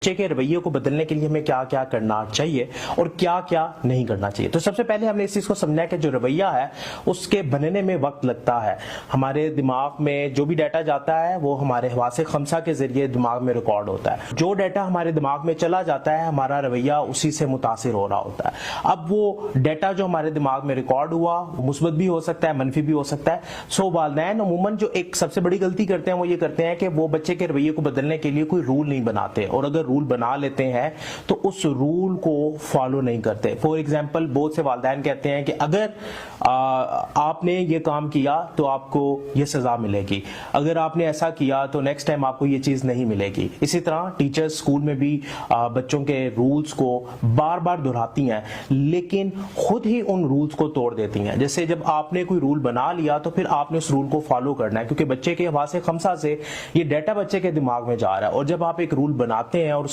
بچے کے رویے کو بدلنے کے لیے ہمیں کیا کیا کرنا چاہیے اور کیا کیا نہیں کرنا چاہیے. تو سب سے پہلے ہم نے اس چیز کو سمجھنا ہے کہ جو رویہ ہے اس کے بننے میں وقت لگتا ہے. ہمارے دماغ میں جو بھی ڈیٹا جاتا ہے وہ ہمارے حواس خمسہ کے ذریعے دماغ میں ریکارڈ ہوتا ہے. جو ڈیٹا ہمارے دماغ میں چلا جاتا ہے ہمارا رویہ اسی سے متاثر ہو رہا ہوتا ہے. اب وہ ڈیٹا جو ہمارے دماغ میں ریکارڈ ہوا مثبت بھی ہو سکتا ہے منفی بھی ہو سکتا ہے. سو والدین عموماً جو ایک سب سے بڑی غلطی کرتے ہیں وہ یہ کرتے ہیں کہ وہ بچے کے رویے کو بدلنے کے لیے کوئی رول نہیں بناتے, اور اگر رول بنا لیتے ہیں تو اس رول کو فالو نہیں کرتے. فار ایگزامپل بہت سے والدین کہتے ہیں کہ اگر آپ نے یہ کام کیا تو آپ کو یہ سزا ملے گی, اگر آپ نے ایسا کیا تو نیکسٹ ٹائم آپ کو یہ چیز نہیں ملے گی. اسی طرح ٹیچرز اسکول میں بھی بچوں کے رولز کو بار بار دہراتی ہیں لیکن خود ہی ان رولز کو توڑ دیتی ہیں. جیسے جب آپ نے کوئی رول بنا لیا تو پھر آپ نے اس رول کو فالو کرنا ہے, کیونکہ بچے کے حواس خمسہ سے یہ ڈیٹا بچے کے دماغ میں جا رہا ہے. اور جب آپ ایک رول بناتے ہیں اور